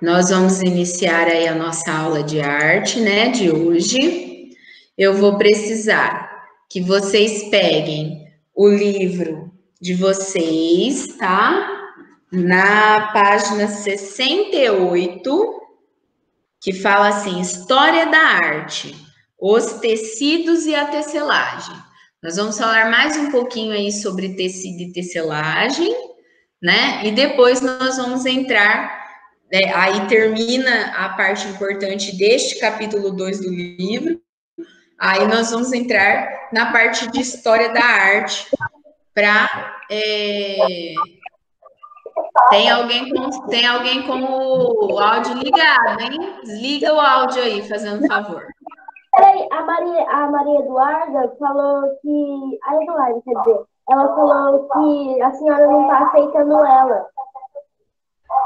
Nós vamos iniciar aí a nossa aula de arte, né, de hoje. Eu vou precisar que vocês peguem o livro de vocês, tá? Na página 68, que fala assim: História da arte, os tecidos e a tecelagem. Nós vamos falar mais um pouquinho aí sobre tecido e tecelagem, né? E depois nós vamos entrar, aí termina a parte importante deste capítulo 2 do livro. Aí nós vamos entrar na parte de história da arte para tem alguém com o áudio ligado, hein? Desliga o áudio aí, fazendo favor. Peraí, a Maria Eduarda falou que. A Eduarda, quer dizer, ela falou que a senhora não está aceitando ela.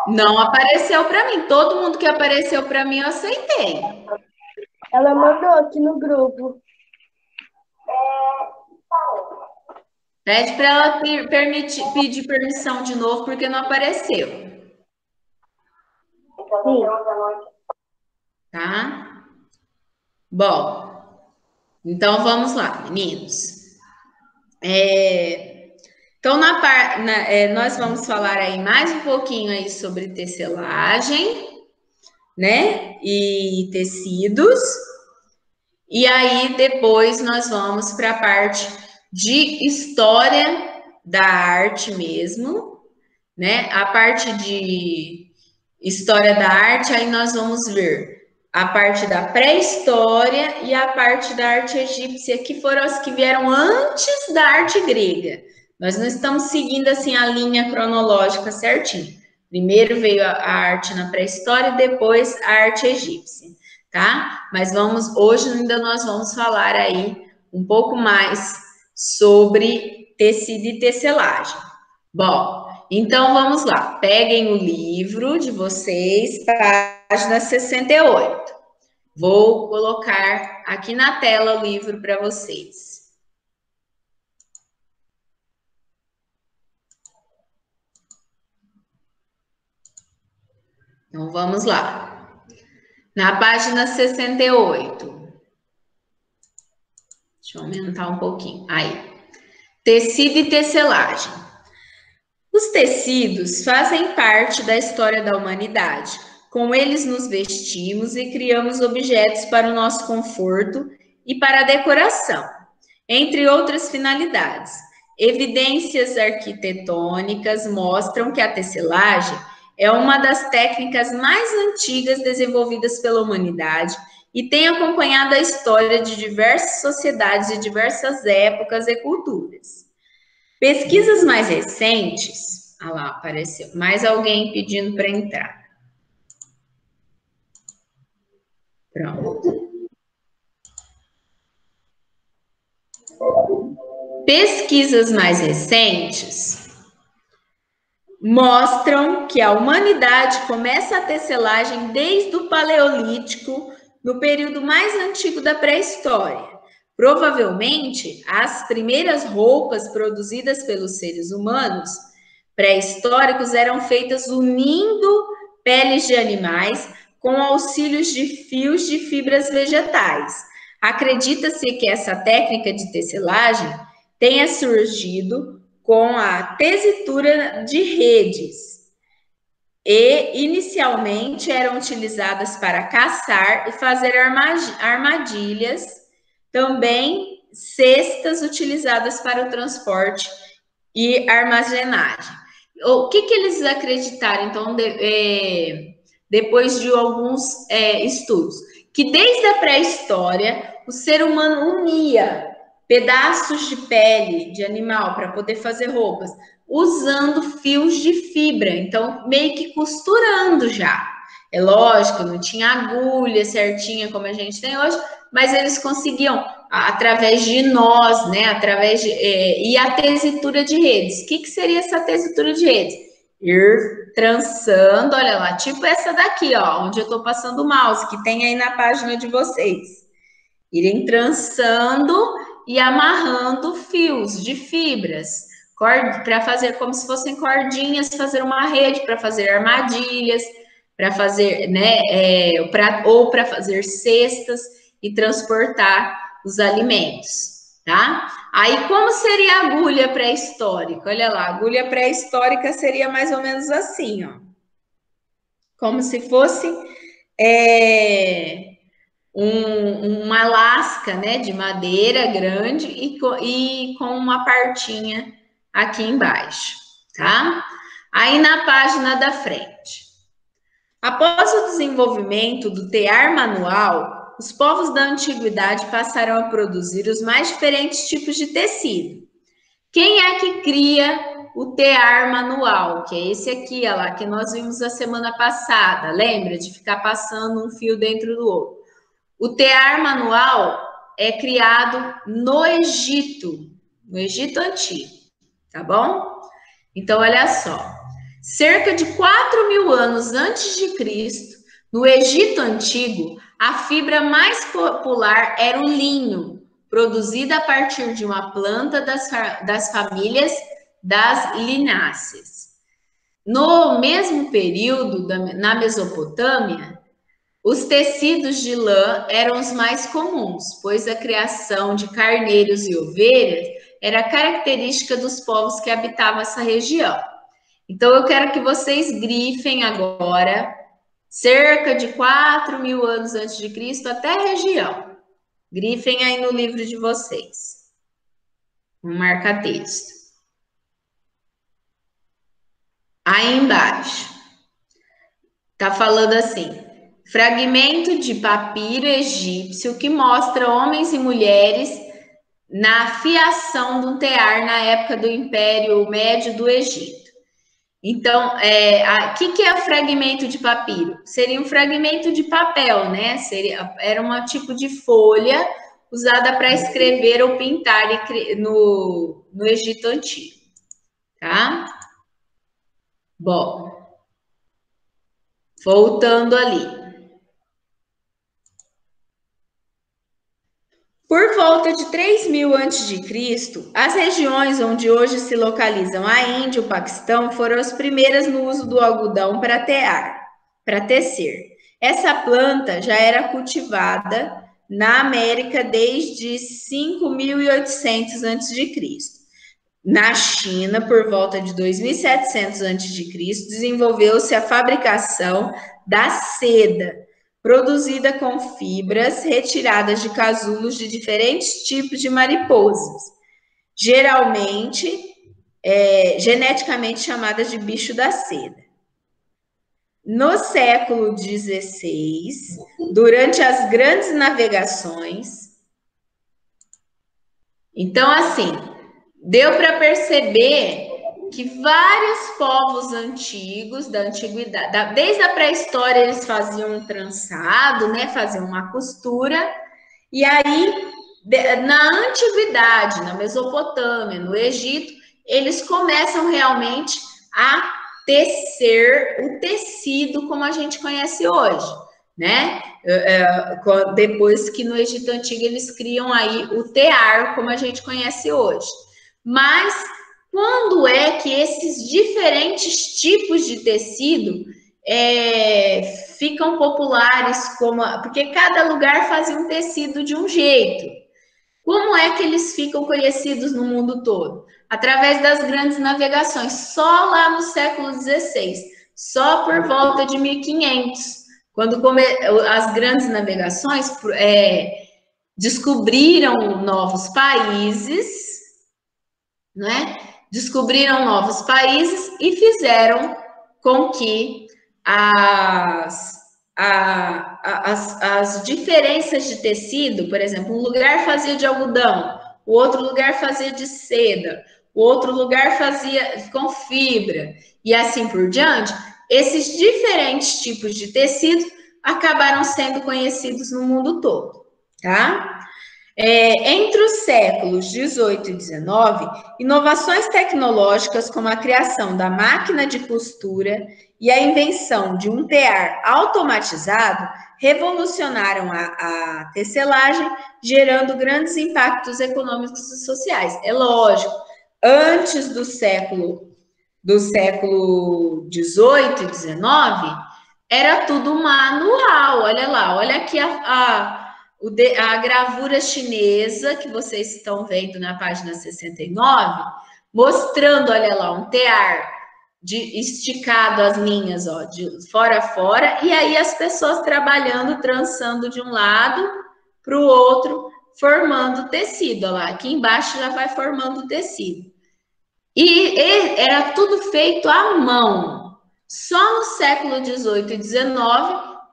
Não apareceu para mim. Todo mundo que apareceu para mim eu aceitei. Ela mandou aqui no grupo. Pede para ela pedir permissão de novo, porque não apareceu. Sim. Tá? Bom, então vamos lá, meninos. Então, nós vamos falar aí mais um pouquinho aí sobre tecelagem, né? E tecidos. E aí, depois, nós vamos para a parte de história da arte mesmo, né? A parte de história da arte, aí nós vamos ver a parte da pré-história e a parte da arte egípcia, que foram as que vieram antes da arte grega. Nós não estamos seguindo assim a linha cronológica certinho. Primeiro veio a arte na pré-história e depois a arte egípcia, tá? Mas hoje ainda nós vamos falar aí um pouco mais sobre tecido e tecelagem. Bom, então vamos lá. Peguem o livro de vocês, página 68. Vou colocar aqui na tela o livro para vocês. Então vamos lá. Na página 68. Deixa eu aumentar um pouquinho. Aí. Tecido e tecelagem. Os tecidos fazem parte da história da humanidade. Com eles nos vestimos e criamos objetos para o nosso conforto e para a decoração, entre outras finalidades. Evidências arquitetônicas mostram que a tecelagem é uma das técnicas mais antigas desenvolvidas pela humanidade e tem acompanhado a história de diversas sociedades de diversas épocas e culturas. Pesquisas mais recentes, ah lá, apareceu, mais alguém pedindo para entrar. Pronto. Pesquisas mais recentes mostram que a humanidade começa a tecelagem desde o Paleolítico, no período mais antigo da pré-história. Provavelmente, as primeiras roupas produzidas pelos seres humanos pré-históricos eram feitas unindo peles de animais com auxílios de fios de fibras vegetais. Acredita-se que essa técnica de tecelagem tenha surgido com a tesitura de redes e inicialmente eram utilizadas para caçar e fazer armadilhas, também cestas utilizadas para o transporte e armazenagem. O que eles acreditaram, então, depois de alguns estudos? Que desde a pré-história, o ser humano unia pedaços de pele de animal para poder fazer roupas, usando fios de fibra, então meio que costurando já. É lógico, não tinha agulha certinha como a gente tem hoje, mas eles conseguiam através de nós, né? Através de e a tesitura de redes. O que seria essa tesitura de redes? Ir trançando, olha lá, tipo essa daqui, ó, onde eu estou passando o mouse, que tem aí na página de vocês. Irem trançando e amarrando fios de fibras para fazer como se fossem cordinhas, fazer uma rede para fazer armadilhas, para fazer, né, ou para fazer cestas e transportar os alimentos, tá? Aí, como seria a agulha pré-histórica? Olha lá, a agulha pré-histórica seria mais ou menos assim, ó. Como se fosse uma lasca, né, de madeira grande e com uma partinha aqui embaixo, tá? Aí na página da frente. Após o desenvolvimento do tear manual, os povos da antiguidade passaram a produzir os mais diferentes tipos de tecido. Quem é que cria o tear manual? Que é esse aqui, ó lá, que nós vimos a semana passada. Lembra de ficar passando um fio dentro do outro? O tear manual é criado no Egito Antigo, tá bom? Então, olha só. Cerca de 4.000 anos antes de Cristo, no Egito Antigo, a fibra mais popular era o linho, produzida a partir de uma planta das famílias das lináceas. No mesmo período, na Mesopotâmia, os tecidos de lã eram os mais comuns, pois a criação de carneiros e ovelhas era característica dos povos que habitavam essa região. Então, eu quero que vocês grifem agora, cerca de 4.000 anos antes de Cristo, até a região. Grifem aí no livro de vocês. Um marca-texto. Aí embaixo. Tá falando assim: fragmento de papiro egípcio que mostra homens e mulheres na fiação de um tear na época do Império Médio do Egito. Então, o que é o fragmento de papiro? Seria um fragmento de papel, né? Era um tipo de folha usada para escrever ou pintar no Egito Antigo, tá? Bom, voltando ali. Por volta de 3.000 a.C., as regiões onde hoje se localizam a Índia e o Paquistão foram as primeiras no uso do algodão para tecer. Essa planta já era cultivada na América desde 5.800 a.C. Na China, por volta de 2.700 a.C., desenvolveu-se a fabricação da seda, produzida com fibras retiradas de casulos de diferentes tipos de mariposas, geralmente geneticamente chamadas de bicho da seda. No século XVI, durante as grandes navegações, então assim, deu para perceber que vários povos antigos, da antiguidade, desde a pré-história, eles faziam um trançado, né? Faziam uma costura, e aí, na antiguidade, na Mesopotâmia, no Egito, eles começam realmente a tecer o tecido como a gente conhece hoje, né? Depois que no Egito Antigo eles criam aí o tear, como a gente conhece hoje. Mas quando é que esses diferentes tipos de tecido ficam populares? Porque cada lugar fazia um tecido de um jeito. Como é que eles ficam conhecidos no mundo todo? Através das grandes navegações, só lá no século XVI, só por volta de 1500, quando as grandes navegações descobriram novos países, né? Descobriram novos países e fizeram com que as diferenças de tecido, por exemplo, um lugar fazia de algodão, o outro lugar fazia de seda, o outro lugar fazia com fibra, e assim por diante, esses diferentes tipos de tecido acabaram sendo conhecidos no mundo todo, tá? Entre os séculos 18 e 19, inovações tecnológicas como a criação da máquina de costura e a invenção de um tear automatizado revolucionaram a tecelagem, gerando grandes impactos econômicos e sociais. É lógico, antes do século 18 e 19, era tudo manual. Olha lá, olha aqui a gravura chinesa que vocês estão vendo na página 69, mostrando, olha lá, um tear de esticado as linhas, ó, de fora a fora, e aí as pessoas trabalhando, trançando de um lado para o outro, formando tecido. Ó lá, aqui embaixo já vai formando tecido. E era tudo feito à mão. Só no século XVIII e XIX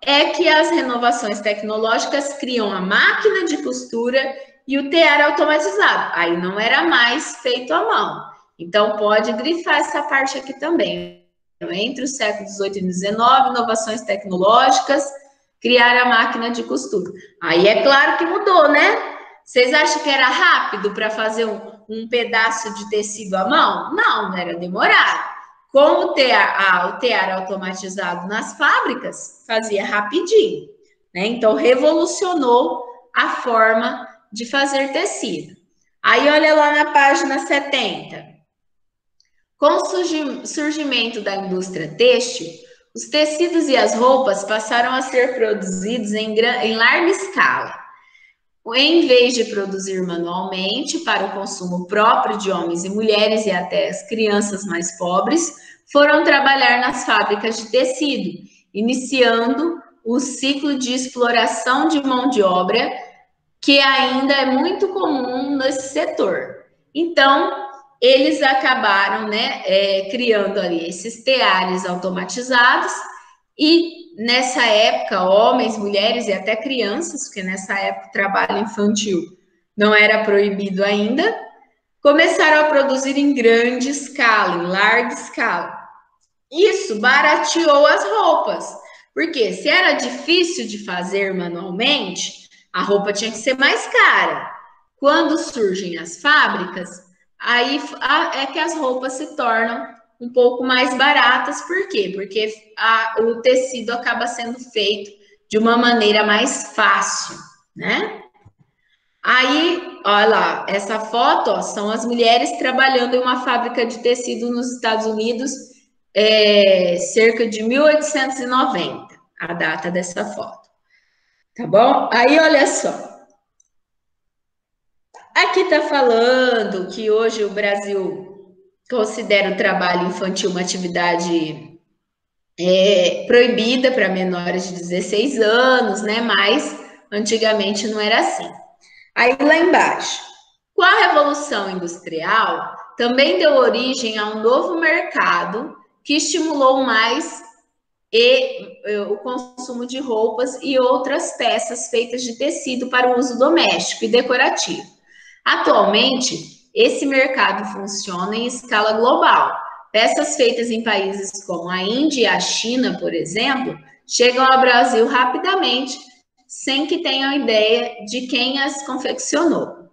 é que as renovações tecnológicas criam a máquina de costura e o tear automatizado. Aí não era mais feito à mão. Então pode grifar essa parte aqui também. Entre os séculos XVIII e XIX, inovações tecnológicas, criar a máquina de costura. Aí é claro que mudou, né? Vocês acham que era rápido para fazer um pedaço de tecido à mão? Não, era demorado. Com o tear automatizado nas fábricas, fazia rapidinho. Né? Então, revolucionou a forma de fazer tecido. Aí, olha lá na página 70. Com o surgimento da indústria têxtil, os tecidos e as roupas passaram a ser produzidos em larga escala. Em vez de produzir manualmente para o consumo próprio de homens e mulheres e até as crianças mais pobres, foram trabalhar nas fábricas de tecido, iniciando o ciclo de exploração de mão de obra, que ainda é muito comum nesse setor. Então, eles acabaram, né, criando ali esses teares automatizados e nessa época, homens, mulheres e até crianças, porque nessa época o trabalho infantil não era proibido ainda, começaram a produzir em grande escala, em larga escala. Isso barateou as roupas, porque se era difícil de fazer manualmente, a roupa tinha que ser mais cara. Quando surgem as fábricas, aí é que as roupas se tornam um pouco mais baratas. Por quê? Porque o tecido acaba sendo feito de uma maneira mais fácil, né? Aí, olha lá, essa foto, ó, são as mulheres trabalhando em uma fábrica de tecido nos Estados Unidos, cerca de 1890, a data dessa foto. Tá bom? Aí, olha só. Aqui está falando que hoje o Brasil considera o trabalho infantil uma atividade proibida para menores de 16 anos, né? Mas antigamente não era assim. Aí lá embaixo, com a Revolução Industrial, também deu origem a um novo mercado que estimulou mais o consumo de roupas e outras peças feitas de tecido para o uso doméstico e decorativo. Atualmente, esse mercado funciona em escala global. Peças feitas em países como a Índia e a China, por exemplo, chegam ao Brasil rapidamente, sem que tenham ideia de quem as confeccionou.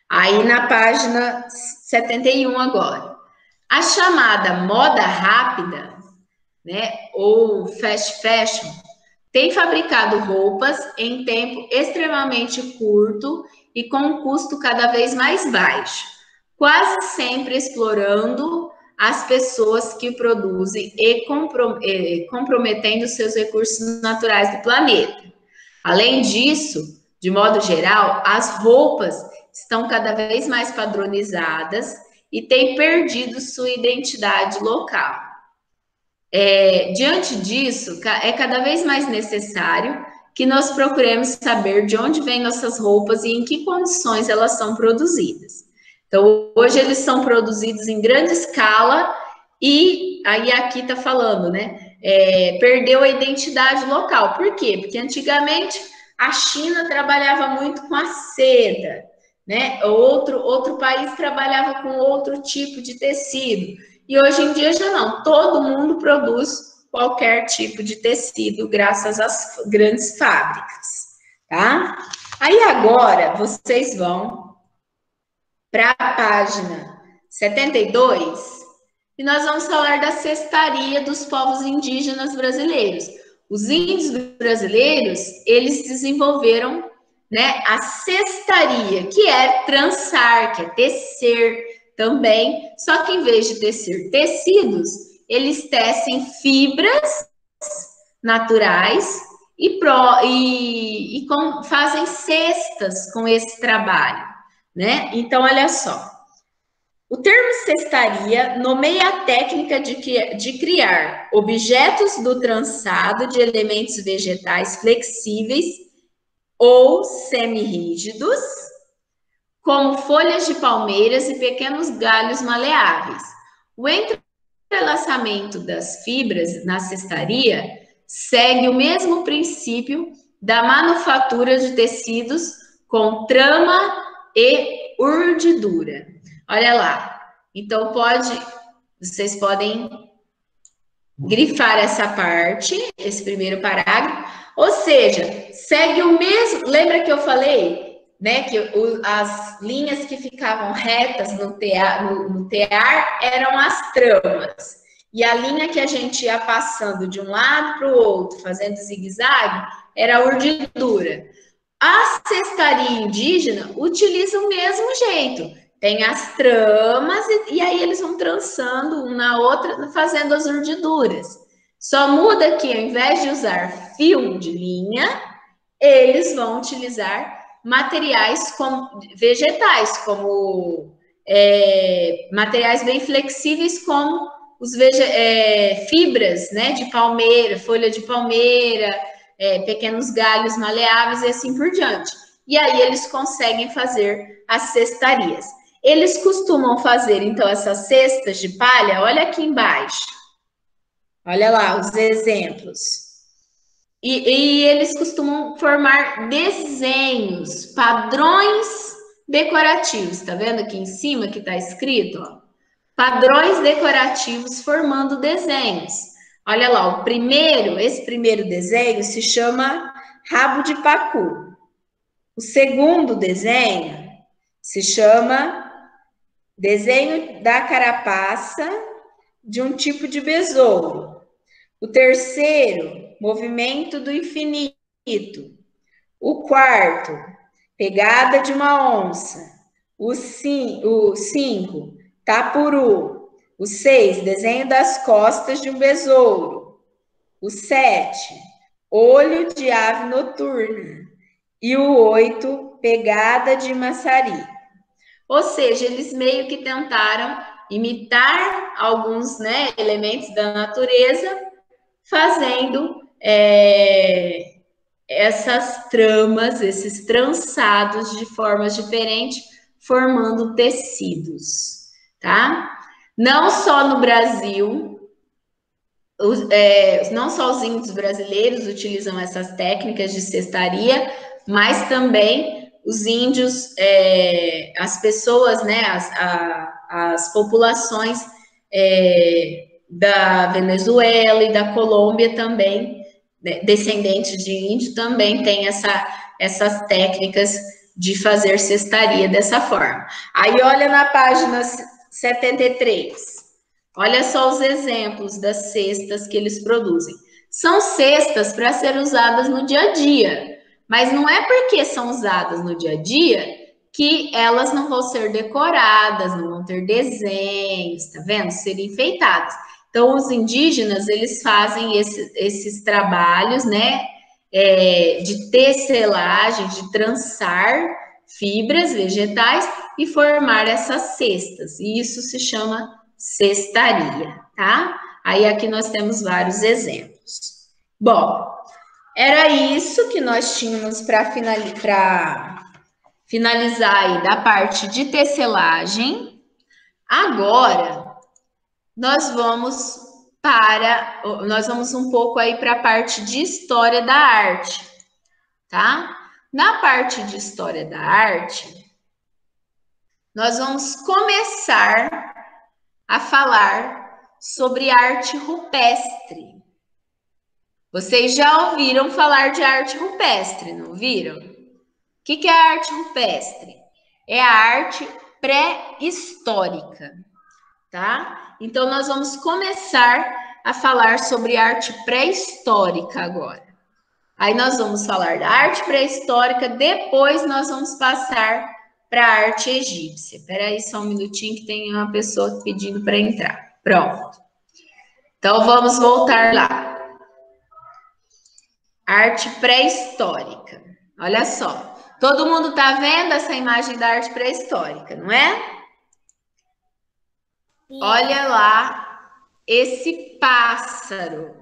Aí na página 71 agora. A chamada moda rápida, né, ou fast fashion, tem fabricado roupas em tempo extremamente curto e com um custo cada vez mais baixo, quase sempre explorando as pessoas que produzem e comprometendo seus recursos naturais do planeta. Além disso, de modo geral, as roupas estão cada vez mais padronizadas e têm perdido sua identidade local. Diante disso, é cada vez mais necessário que nós procuremos saber de onde vêm nossas roupas e em que condições elas são produzidas. Então, hoje eles são produzidos em grande escala e aí aqui está falando, né? Perdeu a identidade local. Por quê? Porque antigamente a China trabalhava muito com a seda, né? Outro país trabalhava com outro tipo de tecido. E hoje em dia já não, todo mundo produz qualquer tipo de tecido graças às grandes fábricas, tá? Aí agora vocês vão para a página 72 e nós vamos falar da cestaria dos povos indígenas brasileiros. Os índios brasileiros, eles desenvolveram, né, a cestaria, que é trançar, que é tecer também, só que em vez de tecer tecidos, eles tecem fibras naturais fazem cestas com esse trabalho, né? Então, olha só. O termo cestaria nomeia a técnica de criar objetos do trançado de elementos vegetais flexíveis ou semirrígidos, como folhas de palmeiras e pequenos galhos maleáveis. O entrelaçamento das fibras na cestaria segue o mesmo princípio da manufatura de tecidos com trama e urdidura. Olha lá. Então, vocês podem grifar essa parte, esse primeiro parágrafo. Ou seja, segue o mesmo. Lembra que eu falei, né, que as linhas que ficavam retas no tear eram as tramas. E a linha que a gente ia passando de um lado para o outro, fazendo zigue-zague, era a urdidura. A cestaria indígena utiliza o mesmo jeito. Tem as tramas e aí eles vão trançando uma na outra, fazendo as urdiduras. Só muda que, ao invés de usar fio de linha, eles vão utilizar materiais vegetais, como materiais bem flexíveis, como fibras, né, de palmeira, folha de palmeira, pequenos galhos maleáveis e assim por diante. E aí eles conseguem fazer as cestarias. Eles costumam fazer, então, essas cestas de palha, olha aqui embaixo. Olha lá os exemplos. E eles costumam formar desenhos, padrões decorativos. Tá vendo aqui em cima que está escrito? Ó? Padrões decorativos formando desenhos. Olha lá, esse primeiro desenho se chama rabo de pacu. O segundo desenho se chama desenho da carapaça de um tipo de besouro. O terceiro, movimento do infinito. O quarto, pegada de uma onça. O cinco, tapuru. O 6, desenho das costas de um besouro. O 7, olho de ave noturna. E o 8, pegada de maçarico. Ou seja, eles meio que tentaram imitar alguns, né, elementos da natureza, fazendo essas tramas, esses trançados de formas diferentes, formando tecidos, tá? Não só no Brasil, não só os índios brasileiros utilizam essas técnicas de cestaria, mas também os índios, as pessoas, né, as populações da Venezuela e da Colômbia também, né, descendentes de índio, também têm essas técnicas de fazer cestaria dessa forma. Aí olha na página 73. Olha só os exemplos das cestas que eles produzem. São cestas para ser usadas no dia a dia, mas não é porque são usadas no dia a dia que elas não vão ser decoradas, não vão ter desenhos, tá vendo? Serem enfeitadas. Então, os indígenas, eles fazem esses trabalhos, né, de tecelagem, de trançar fibras vegetais e formar essas cestas. E isso se chama cestaria, tá? Aí aqui nós temos vários exemplos. Bom, era isso que nós tínhamos para finalizar aí da parte de tecelagem. Agora, nós vamos um pouco aí para a parte de história da arte, tá? Na parte de história da arte, nós vamos começar a falar sobre arte rupestre. Vocês já ouviram falar de arte rupestre, não viram? O que é a arte rupestre? É a arte pré-histórica, tá? Então, nós vamos começar a falar sobre arte pré-histórica agora. Aí nós vamos falar da arte pré-histórica, depois nós vamos passar para a arte egípcia. Espera aí só um minutinho que tem uma pessoa pedindo para entrar. Pronto. Então, vamos voltar lá. Arte pré-histórica. Olha só. Todo mundo tá vendo essa imagem da arte pré-histórica, não é? Sim. Olha lá esse pássaro.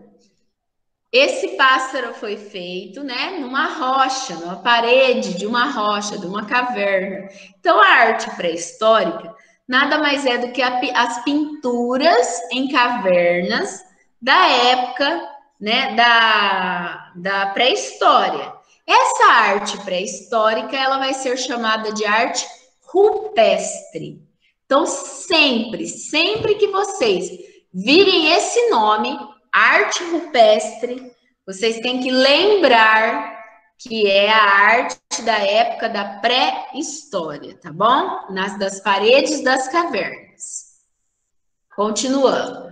Esse pássaro foi feito, né, numa rocha, numa parede de uma rocha, de uma caverna. Então, a arte pré-histórica nada mais é do que as pinturas em cavernas da época, né, da pré-história. Essa arte pré-histórica, ela vai ser chamada de arte rupestre. Então, sempre que vocês virem esse nome, arte rupestre, vocês têm que lembrar que é a arte da época da pré-história, tá bom? Das paredes das cavernas. Continuando.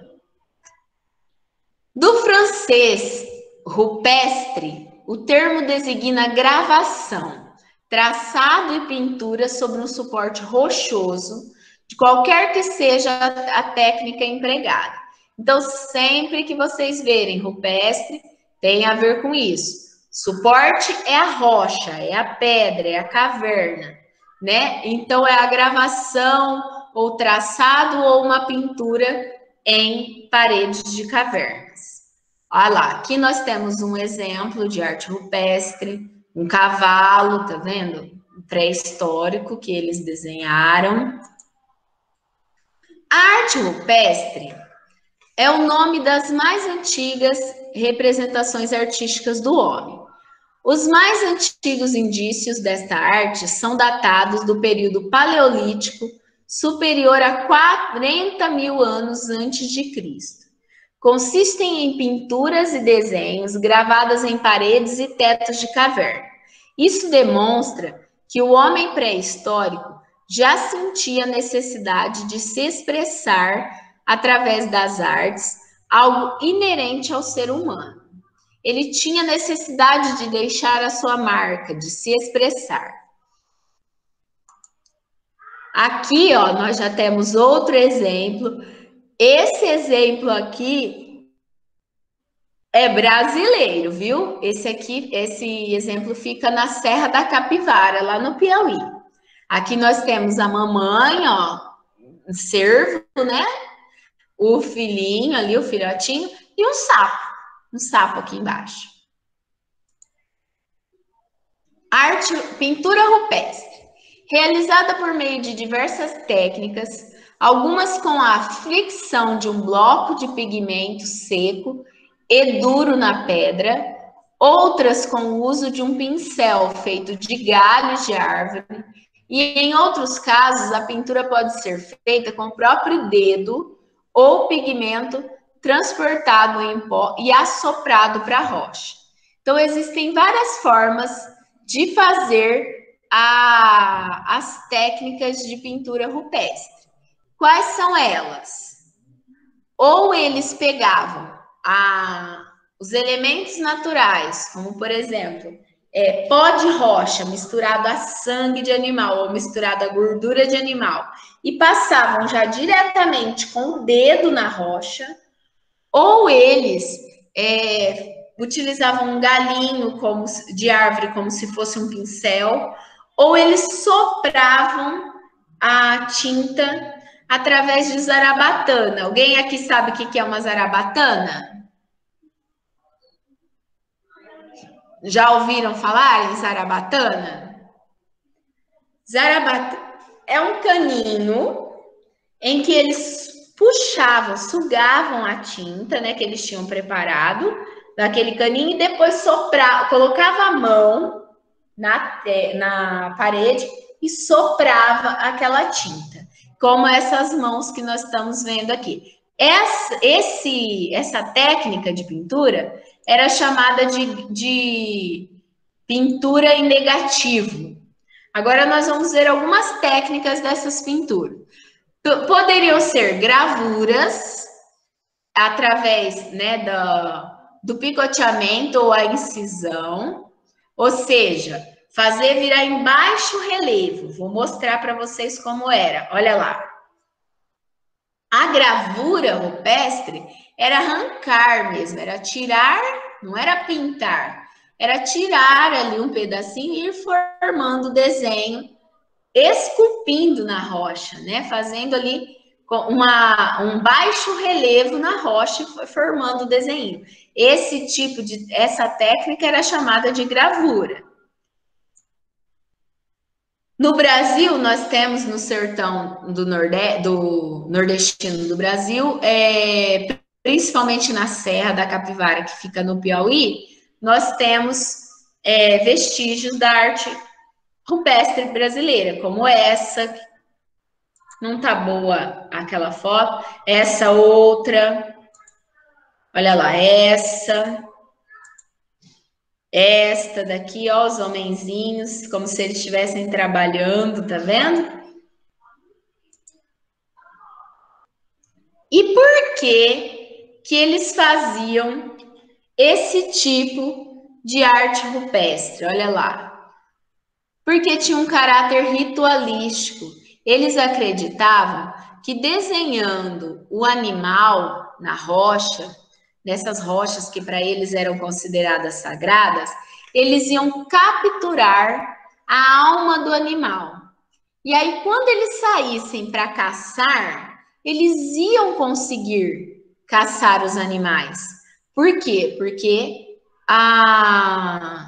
Do francês rupestre, o termo designa gravação, traçado e pintura sobre um suporte rochoso, de qualquer que seja a técnica empregada. Então, sempre que vocês verem rupestre, tem a ver com isso. Suporte é a rocha, é a pedra, é a caverna, né? Então, é a gravação, ou traçado, ou uma pintura em paredes de cavernas. Olha lá, aqui nós temos um exemplo de arte rupestre, um cavalo, tá vendo? Pré-histórico que eles desenharam. A arte rupestre é o nome das mais antigas representações artísticas do homem. Os mais antigos indícios desta arte são datados do período paleolítico, superior a 40 mil anos antes de Cristo. Consistem em pinturas e desenhos gravadas em paredes e tetos de caverna. Isso demonstra que o homem pré-histórico já sentia a necessidade de se expressar através das artes, algo inerente ao ser humano. Ele tinha necessidade de deixar a sua marca, de se expressar. Aqui, ó, nós já temos outro exemplo. Esse exemplo aqui é brasileiro, viu? Esse exemplo fica na Serra da Capivara, lá no Piauí. Aqui nós temos a mamãe, ó, um cervo, né? O filhinho ali, o filhotinho, e um sapo aqui embaixo. Pintura rupestre, realizada por meio de diversas técnicas, algumas com a fricção de um bloco de pigmento seco e duro na pedra, outras com o uso de um pincel feito de galhos de árvore, e em outros casos a pintura pode ser feita com o próprio dedo ou pigmento transportado em pó e assoprado para a rocha. Então, existem várias formas de fazer as técnicas de pintura rupestre. Quais são elas? Ou eles pegavam os elementos naturais, como por exemplo, pó de rocha misturado a sangue de animal ou misturado a gordura de animal e passavam já diretamente com o dedo na rocha, ou eles utilizavam um galinho de árvore como se fosse um pincel, ou eles sopravam a tinta através de zarabatana. Alguém aqui sabe o que é uma zarabatana? Já ouviram falar em zarabatana? Zarabatana é um caninho em que eles puxavam, sugavam a tinta, né, que eles tinham preparado naquele caninho e depois colocava a mão na parede e soprava aquela tinta, como essas mãos que nós estamos vendo aqui. Essa técnica de pintura era chamada de pintura em negativo. Agora nós vamos ver algumas técnicas dessas pinturas. Poderiam ser gravuras através, né, do picoteamento ou a incisão, ou seja, fazer virar em baixo relevo. Vou mostrar para vocês como era. Olha lá. A gravura rupestre era arrancar mesmo, era tirar, não era pintar. era tirar ali um pedacinho e ir formando o desenho, esculpindo na rocha, né? Fazendo ali um baixo relevo na rocha e formando o desenho. Essa técnica era chamada de gravura. No Brasil, nós temos no sertão do nordestino do Brasil, principalmente na Serra da Capivara, que fica no Piauí, nós temos vestígios da arte rupestre brasileira, como essa. Não tá boa aquela foto. Essa outra. Olha lá, esta daqui, ó, os homenzinhos, como se eles estivessem trabalhando, tá vendo? E por que eles faziam esse tipo de arte rupestre? Olha lá. Porque tinha um caráter ritualístico. Eles acreditavam que desenhando o animal na rocha, nessas rochas que para eles eram consideradas sagradas, eles iam capturar a alma do animal. E aí, quando eles saíssem para caçar, eles iam conseguir caçar os animais. Por quê? Porque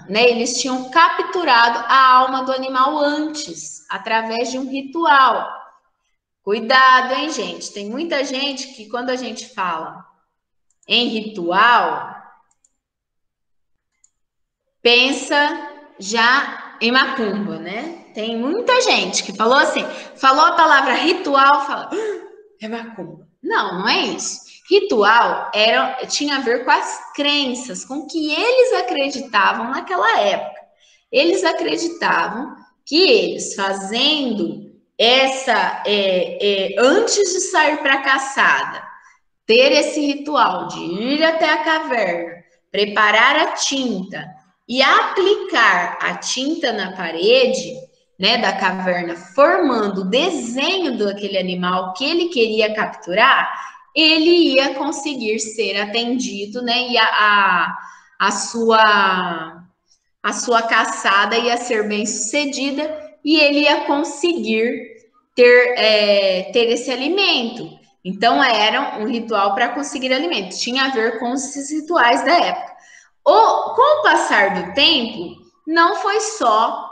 eles tinham capturado a alma do animal antes, através de um ritual. Cuidado, hein, gente? Tem muita gente que, quando a gente fala em ritual, pensa já em macumba, né? Tem muita gente que falou assim, falou a palavra ritual, fala, é macumba. Não, não é isso. Ritual tinha a ver com as crenças, com o que eles acreditavam naquela época. Eles acreditavam que eles fazendo antes de sair para a caçada, ter esse ritual de ir até a caverna, preparar a tinta e aplicar a tinta na parede, né, da caverna, formando o desenho daquele animal que ele queria capturar, ele ia conseguir ser atendido, né, e a sua caçada ia ser bem sucedida e ele ia conseguir ter esse alimento. Então, era um ritual para conseguir alimento. Tinha a ver com esses rituais da época. Com o passar do tempo, não foi só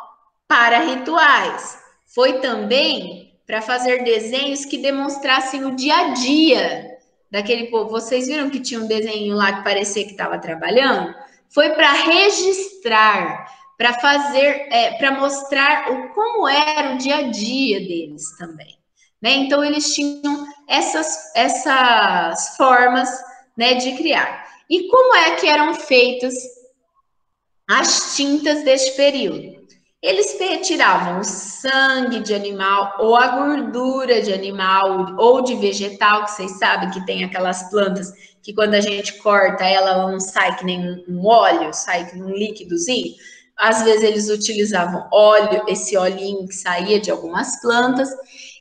para rituais, foi também para fazer desenhos que demonstrassem o dia a dia daquele povo. Vocês viram que tinha um desenho lá que parecia que estava trabalhando? Foi para registrar, para fazer, para mostrar como era o dia a dia deles também. Né? Então, eles tinham essas formas, né, de criar. E como é que eram feitas as tintas deste período? Eles retiravam o sangue de animal ou a gordura de animal ou de vegetal, que vocês sabem que tem aquelas plantas que quando a gente corta ela não sai que nem um óleo, sai que um líquidozinho. Às vezes eles utilizavam óleo, esse olhinho que saía de algumas plantas,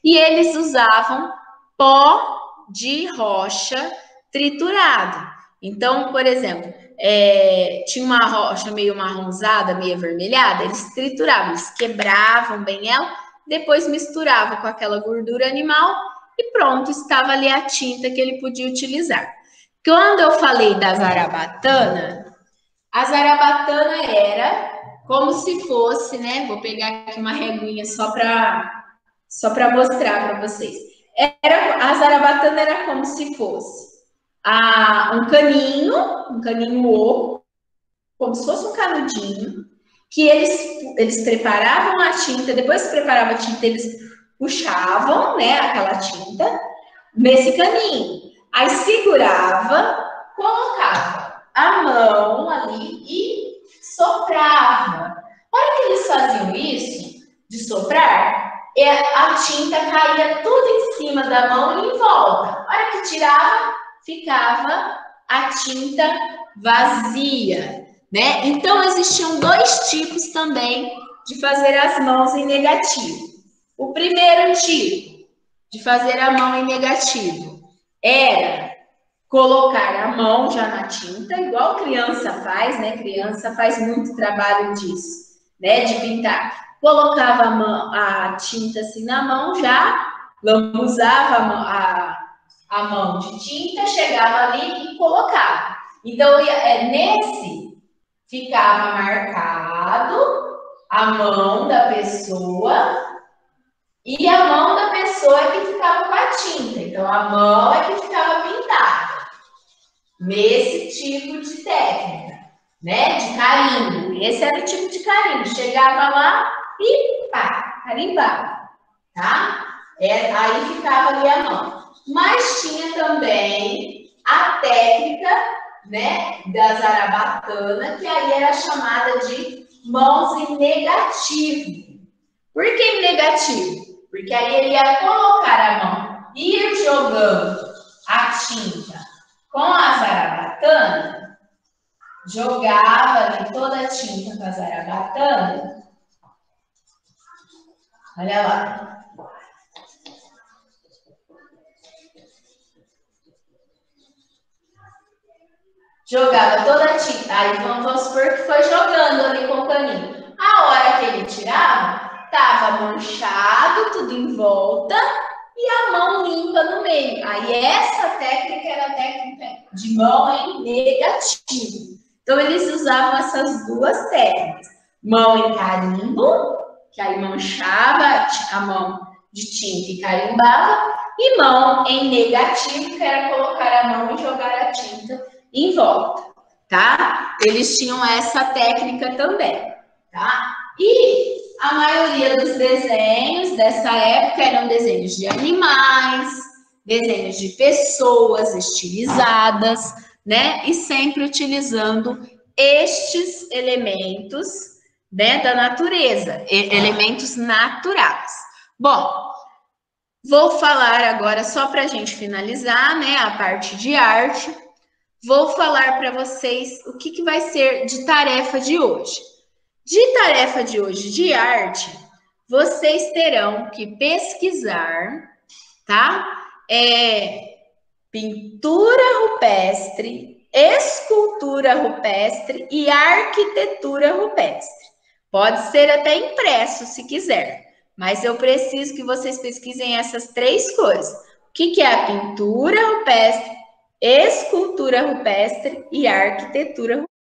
e eles usavam pó de rocha triturado. Então, por exemplo, tinha uma rocha meio marronzada, meio avermelhada, eles trituravam, eles quebravam bem ela, depois misturavam com aquela gordura animal e pronto, estava ali a tinta que ele podia utilizar. Quando eu falei da zarabatana, a zarabatana era como se fosse, né? Vou pegar aqui uma reguinha só para mostrar para vocês. A zarabatana era como se fosse um caninho oco, como se fosse um canudinho, que eles preparavam a tinta, depois que preparava a tinta, eles puxavam, né, aquela tinta nesse caninho. Aí segurava, colocava a mão ali e soprava. A hora que eles faziam isso, de soprar, a tinta caía tudo em cima da mão e em volta. A hora que tirava, ficava a tinta vazia, né? Então, existiam dois tipos também de fazer as mãos em negativo. O primeiro tipo de fazer a mão em negativo era colocar a mão já na tinta, igual criança faz, né? Criança faz muito trabalho disso, né? De pintar. Colocava a tinta assim na mão já, lambuzava a mão de tinta, chegava ali e colocava. Então, nesse ficava marcado a mão da pessoa e a mão da pessoa é que ficava com a tinta. Então, a mão é que ficava pintada. Nesse tipo de técnica, né? De carimbo. Esse era o tipo de carimbo. Chegava lá e pá, carimbava, tá? Aí ficava ali a mão. Mas tinha também a técnica, né, da zarabatana, que aí era chamada de mãos em negativo. Por que em negativo? Porque aí ele ia colocar a mão, ir jogando a tinta com a zarabatana, jogava ali toda a tinta com a zarabatana. Olha lá. Jogava toda a tinta. Aí vamos supor que foi jogando ali com o caninho. A hora que ele tirava, estava manchado tudo em volta e a mão limpa no meio. Aí essa técnica era a técnica de mão em negativo. Então eles usavam essas duas técnicas. Mão em carimbo, que aí manchava a mão de tinta e carimbava, e mão em negativo, que era colocar a mão e jogar a tinta em volta, tá? Eles tinham essa técnica também, tá? E a maioria dos desenhos dessa época eram desenhos de animais, desenhos de pessoas estilizadas, né? E sempre utilizando estes elementos, né, da natureza, elementos naturais. Bom, vou falar agora, só para a gente finalizar, né, a parte de arte. Vou falar para vocês o que vai ser de tarefa de hoje. De tarefa de hoje de arte, vocês terão que pesquisar, tá? Pintura rupestre, escultura rupestre e arquitetura rupestre. Pode ser até impresso, se quiser, mas eu preciso que vocês pesquisem essas três coisas. O que é a pintura rupestre, escultura rupestre e arquitetura rupestre.